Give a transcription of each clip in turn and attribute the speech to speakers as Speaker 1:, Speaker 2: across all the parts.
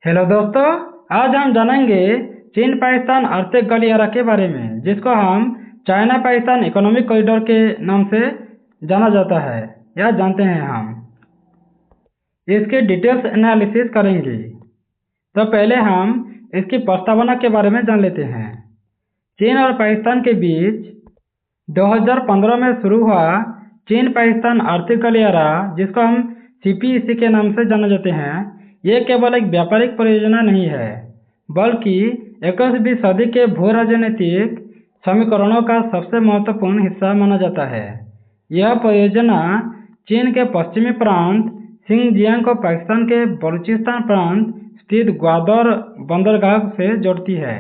Speaker 1: Hello दोस्तों। आज हम जानेंगे चीन पाकिस्तान आर्थिक गलियारा के बारे में, जिसको हम चाइना पाकिस्तान इकोनॉमिक कॉरिडोर के नाम से जाना जाता है या जानते हैं हम। इसके डिटेल्स एनालिसिस करेंगे। तो पहले हम इसकी प्रस्तावना के बारे में जान लेते हैं। चीन और पाकिस्तान के बीच 2015 में शुरू हुआ चीन पाकिस्तान आर्थिक गलियारा, जिसको हम CPEC के नाम से जाने जाते हैं, ये केवल एक व्यापारिक परियोजना नहीं है, बल्कि 21वीं सदी के भू राजनीतिक समीकरणों का सबसे महत्वपूर्ण हिस्सा माना जाता है। यह परियोजना चीन के पश्चिमी प्रांत सिंगजियांग को पाकिस्तान के बलूचिस्तान प्रांत स्थित ग्वादर बंदरगाह से जोड़ती है।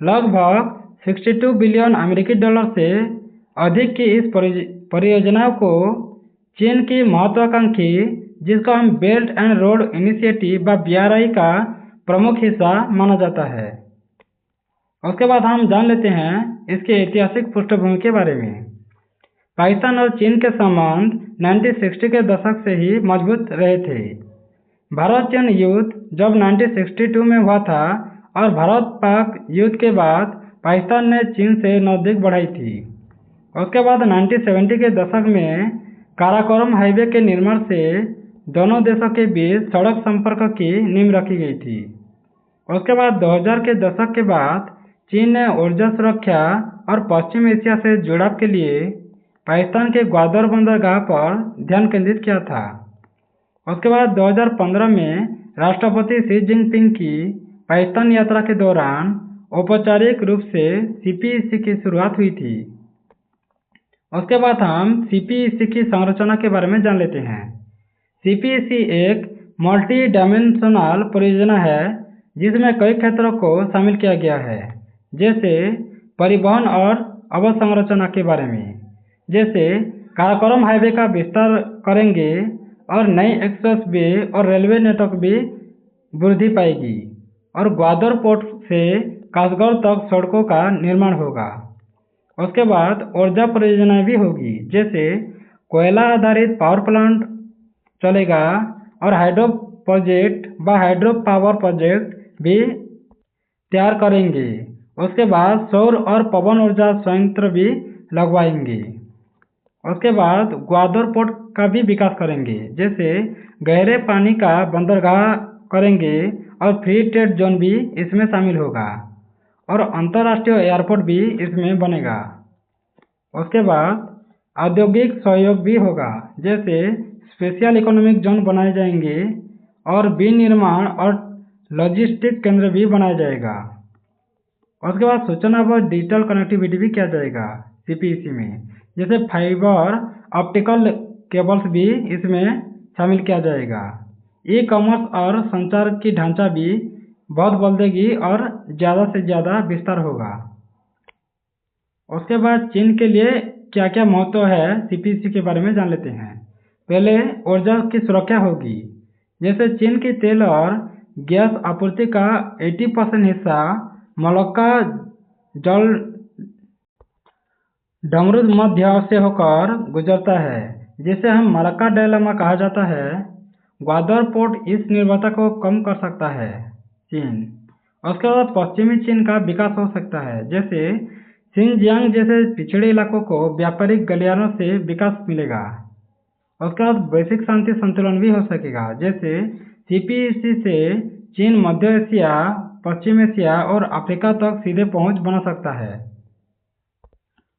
Speaker 1: लगभग 62 बिलियन अमेरिकी डॉलर से अधिक की इस परियोजना को चीन की महत्वाकांक्षी, जिसको हम बेल्ट एंड रोड इनिशिएटिव व BRI का प्रमुख हिस्सा माना जाता है। उसके बाद हम जान लेते हैं इसके ऐतिहासिक पृष्ठभूमि के बारे में। पाकिस्तान और चीन के संबंध 1960 के दशक से ही मजबूत रहे थे। भारत चीन युद्ध जब 1962 में हुआ था और भारत पाक युद्ध के बाद पाकिस्तान ने चीन से नजदीक बढ़ाई थी। उसके बाद 1970 के दशक में काराकोरम हाईवे के निर्माण से दोनों देशों के बीच सड़क संपर्क की नींव रखी गई थी। उसके बाद 2000 के दशक के बाद चीन ने ऊर्जा सुरक्षा और पश्चिम एशिया से जुड़ाव के लिए पाकिस्तान के ग्वादर बंदरगाह पर ध्यान केंद्रित किया था। उसके बाद 2015 में राष्ट्रपति शी जिनपिंग की पाकिस्तान यात्रा के दौरान औपचारिक रूप से CPEC की शुरुआत हुई थी। उसके बाद हम CPEC की संरचना के बारे में जान लेते हैं। CPEC एक मल्टी डायमेंशनल परियोजना है, जिसमें कई क्षेत्रों को शामिल किया गया है, जैसे परिवहन और अवसंरचना के बारे में, जैसे काराकोरम हाईवे का विस्तार करेंगे और नई एक्सप्रेसवे और रेलवे नेटवर्क भी वृद्धि पाएगी, और ग्वादर पोर्ट से कासगढ़ तक सड़कों का निर्माण होगा। उसके बाद ऊर्जा परियोजनाएं भी होगी, जैसे कोयला आधारित पावर प्लांट चलेगा और हाइड्रो प्रोजेक्ट व हाइड्रो पावर प्रोजेक्ट भी तैयार करेंगे। उसके बाद सौर और पवन ऊर्जा संयंत्र भी लगवाएंगे। उसके बाद ग्वादर पोर्ट का भी विकास करेंगे, जैसे गहरे पानी का बंदरगाह करेंगे और फ्री ट्रेड जोन भी इसमें शामिल होगा, और अंतर्राष्ट्रीय एयरपोर्ट भी इसमें बनेगा। उसके बाद औद्योगिक सहयोग भी होगा, जैसे स्पेशल इकोनॉमिक जोन बनाए जाएंगे और विनिर्माण और लॉजिस्टिक केंद्र भी बनाया जाएगा। उसके बाद सूचना व डिजिटल कनेक्टिविटी भी किया जाएगा CPEC में, जैसे फाइबर ऑप्टिकल केबल्स भी इसमें शामिल किया जाएगा। ई-कॉमर्स और संचार की ढांचा भी बहुत बल देगी और ज़्यादा से ज़्यादा विस्तार होगा। उसके बाद चीन के लिए क्या क्या महत्व है CPEC के बारे में जान लेते हैं। पहले ऊर्जा की सुरक्षा होगी, जैसे चीन की तेल और गैस आपूर्ति का 80% हिस्सा मलक्का जल डमरूद मध्य से होकर गुजरता है, जिसे हम मलक्का डायलेमा कहा जाता है। ग्वादर पोर्ट इस निर्भरता को कम कर सकता है चीन। उसके बाद पश्चिमी चीन का विकास हो सकता है, जैसे सिंगजियांग जैसे पिछड़े इलाकों को व्यापारिक गलियारों से विकास मिलेगा। उसके बाद वैश्विक शांति संतुलन भी हो सकेगा, जैसे CPEC से चीन मध्य एशिया, पश्चिम एशिया और अफ्रीका तक सीधे पहुंच बना सकता है।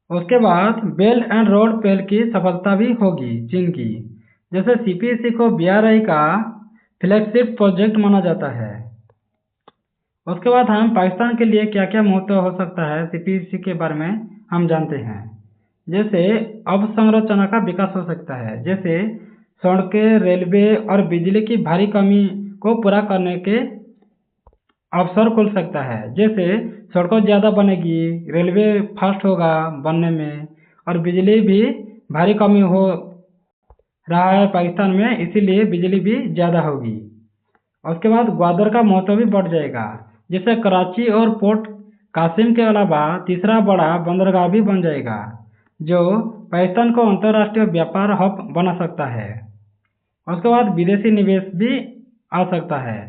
Speaker 1: उसके बाद बेल्ट एंड रोड पहल की सफलता भी होगी चीन की, जैसे CPEC को BRI का फ्लैगशिप प्रोजेक्ट माना जाता है। उसके बाद हम पाकिस्तान के लिए क्या क्या महत्व हो सकता है CPEC के बारे में हम जानते हैं, जैसे अवसंरचना का विकास हो सकता है, जैसे सड़कें, रेलवे और बिजली की भारी कमी को पूरा करने के अवसर खुल सकता है, जैसे सड़कों ज़्यादा बनेगी, रेलवे फास्ट होगा बनने में, और बिजली भी भारी कमी हो रहा है पाकिस्तान में, इसीलिए बिजली भी ज़्यादा होगी। उसके बाद ग्वादर का महत्व भी बढ़ जाएगा, जैसे कराची और पोर्ट कासिम के अलावा तीसरा बड़ा बंदरगाह भी बन जाएगा, जो पाकिस्तान को अंतर्राष्ट्रीय व्यापार हब बना सकता है। उसके बाद विदेशी निवेश भी आ सकता है,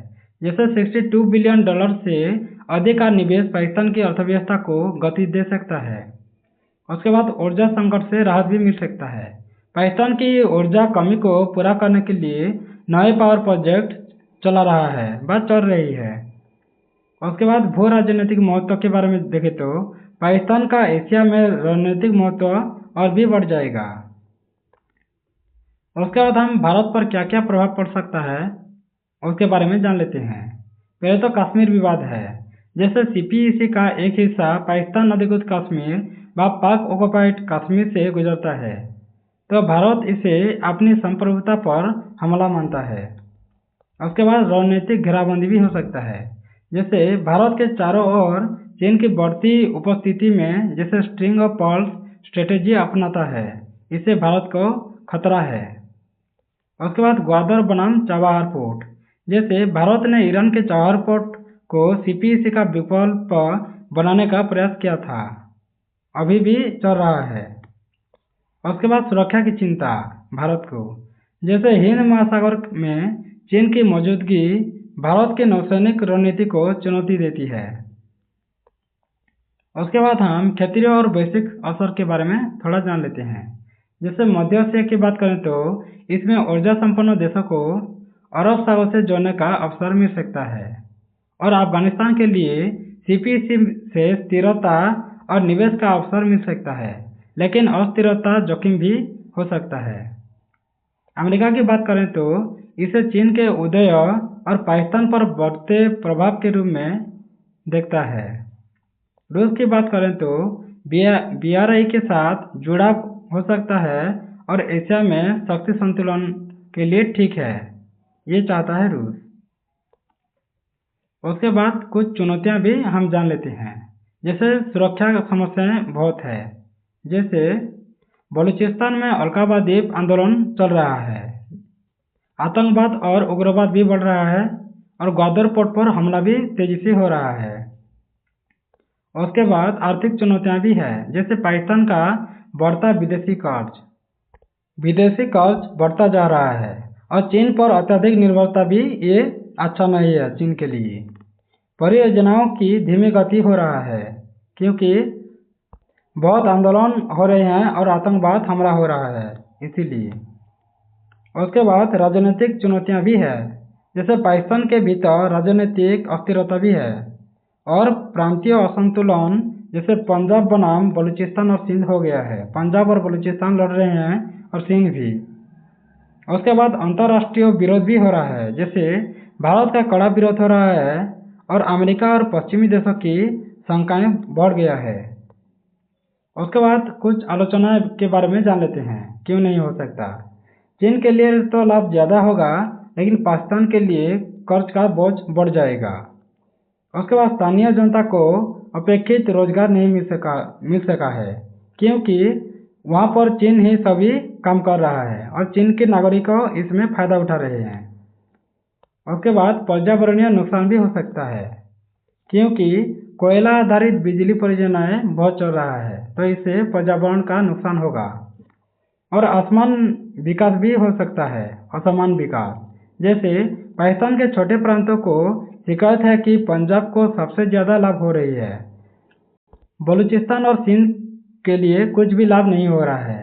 Speaker 1: जैसे $62 बिलियन से अधिक का निवेश पाकिस्तान की अर्थव्यवस्था को गति दे सकता है। उसके बाद ऊर्जा संकट से राहत भी मिल सकता है। पाकिस्तान की ऊर्जा कमी को पूरा करने के लिए नए पावर प्रोजेक्ट चला रहा है, बात चल रही है। उसके बाद भू राजनीतिक महत्व के बारे में देखें तो पाकिस्तान का एशिया में रणनीतिक महत्व और भी बढ़ जाएगा। उसके बाद हम भारत पर क्या क्या प्रभाव पड़ सकता है उसके बारे में जान लेते हैं। पहले तो कश्मीर विवाद है। जैसे सीपीईसी का एक हिस्सा पाकिस्तान अधिकृत कश्मीर व पाक ऑक्युपाइड कश्मीर से गुजरता है, तो भारत इसे अपनी संप्रभुता पर हमला मानता है। उसके बाद रणनीतिक घेराबंदी भी हो सकता है। जैसे भारत के चारों ओर चीन की बढ़ती उपस्थिति में जैसे स्ट्रिंग ऑफ पर्ल्स स्ट्रेटेजी अपनाता है, इससे भारत को खतरा है। उसके बाद ग्वादर बनाम चाबहार पोर्ट। जैसे भारत ने ईरान के चाबहार पोर्ट को सीपीईसी का विकल्प बनाने का प्रयास किया था, अभी भी चल रहा है। उसके बाद सुरक्षा की चिंता भारत को। जैसे हिंद महासागर में चीन की मौजूदगी भारत की नौसैनिक रणनीति को चुनौती देती है। उसके बाद हम क्षेत्रीय और वैश्विक असर के बारे में थोड़ा जान लेते हैं। जैसे मध्य एशिया की बात करें तो इसमें ऊर्जा संपन्न देशों को अरब सागर से जोड़ने का अवसर मिल सकता है, और अफगानिस्तान के लिए सीपीईसी से स्थिरता और निवेश का अवसर मिल सकता है, लेकिन अस्थिरता जोखिम भी हो सकता है। अमेरिका की बात करें तो इसे चीन के उदय और पाकिस्तान पर बढ़ते प्रभाव के रूप में देखता है। रूस की बात करें तो बीआरआई के साथ जुड़ाव हो सकता है और एशिया में शक्ति संतुलन के लिए ठीक है, ये चाहता है रूस। उसके बाद कुछ चुनौतियां भी हम जान लेते हैं। जैसे सुरक्षा समस्याएं बहुत है। जैसे बलूचिस्तान में अलकाबादी आंदोलन चल रहा है, आतंकवाद और उग्रवाद भी बढ़ रहा है, और ग्वादर पोर्ट पर हमला भी तेजी से हो रहा है। उसके बाद आर्थिक चुनौतियां भी है। जैसे पाकिस्तान का बढ़ता विदेशी कर्ज बढ़ता जा रहा है, और चीन पर अत्यधिक निर्भरता भी ये अच्छा नहीं है चीन के लिए। परियोजनाओं की धीमी गति हो रहा है क्योंकि बहुत आंदोलन हो रहे हैं और आतंकवाद हमला हो रहा है, इसीलिए। उसके बाद राजनीतिक चुनौतियां भी है। जैसे पाकिस्तान के भीतर राजनीतिक अस्थिरता भी है और प्रांतीय असंतुलन, जैसे पंजाब बनाम बलूचिस्तान और सिंध हो गया है। पंजाब और बलूचिस्तान लड़ रहे हैं और सिंध भी। उसके बाद अंतर्राष्ट्रीय विरोध भी हो रहा है। जैसे भारत का कड़ा विरोध हो रहा है और अमेरिका और पश्चिमी देशों की शंकाएं बढ़ गया है। उसके बाद कुछ आलोचना के बारे में जान लेते हैं, क्यों नहीं हो सकता। चीन के लिए तो लाभ ज़्यादा होगा, लेकिन पाकिस्तान के लिए कर्ज का बोझ बढ़ जाएगा। उसके बाद स्थानीय जनता को अपेक्षित रोजगार नहीं मिल सका है क्योंकि वहाँ पर चीन ही सभी काम कर रहा है और चीन के नागरिकों इसमें फायदा उठा रहे हैं। उसके बाद पर्यावरणीय नुकसान भी हो सकता है क्योंकि कोयला आधारित बिजली परियोजनाएं बहुत चल रहा है, तो इससे पर्यावरण का नुकसान होगा। और असमान विकास भी हो सकता है, असमान विकास। जैसे पाकिस्तान के छोटे प्रांतों को शिकायत है कि पंजाब को सबसे ज़्यादा लाभ हो रही है, बलूचिस्तान और सिंध के लिए कुछ भी लाभ नहीं हो रहा है।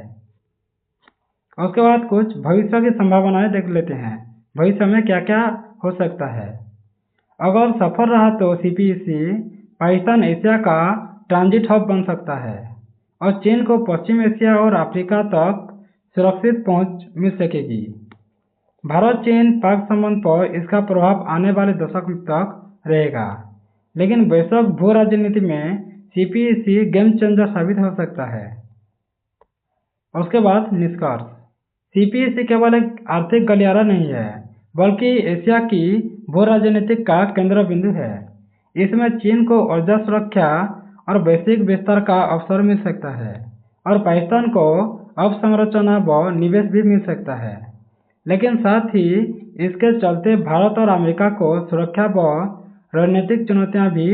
Speaker 1: उसके बाद कुछ भविष्य की संभावनाएं देख लेते हैं। भविष्य में क्या क्या हो सकता है। अगर सफल रहा तो सीपीईसी पाकिस्तान एशिया का ट्रांजिट हब बन सकता है और चीन को पश्चिम एशिया और अफ्रीका तक सुरक्षित पहुंच मिल सकेगी। भारत चीन पाक संबंध पर इसका प्रभाव आने वाले दशक तक रहेगा, लेकिन वैश्विक भू राजनीति में सीपीईसी गेम चेंजर साबित हो सकता है। उसके बाद निष्कर्ष, सीपीईसी केवल एक आर्थिक गलियारा नहीं है, बल्कि एशिया की भू राजनीतिक का केंद्र बिंदु है। इसमें चीन को ऊर्जा सुरक्षा और वैश्विक विस्तार का अवसर मिल सकता है, और पाकिस्तान को अवसंरचना व निवेश भी मिल सकता है। लेकिन साथ ही इसके चलते भारत और अमेरिका को सुरक्षा व रणनीतिक चुनौतियां भी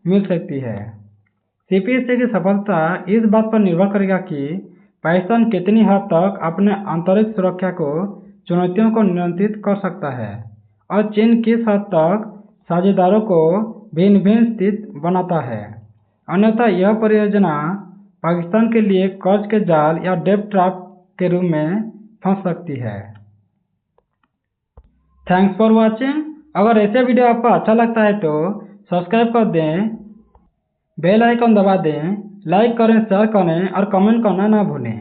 Speaker 1: मिल सकती है। सीपीईसी की सफलता इस बात पर निर्भर करेगा कि पाकिस्तान कितनी हद तक अपने आंतरिक सुरक्षा को चुनौतियों को नियंत्रित कर सकता है और चीन किस हद तक साझेदारों को भिन्न भिन्न स्थिति बनाता है। अन्यथा यह परियोजना पाकिस्तान के लिए कर्ज के जाल या डेब्ट ट्रैप के रूप में फंस सकती है। Thanks for watching. अगर ऐसे वीडियो आपको अच्छा लगता है तो सब्सक्राइब कर दें, बेल आइकन दबा दें, लाइक करें, शेयर करें और कमेंट करना ना भूलें।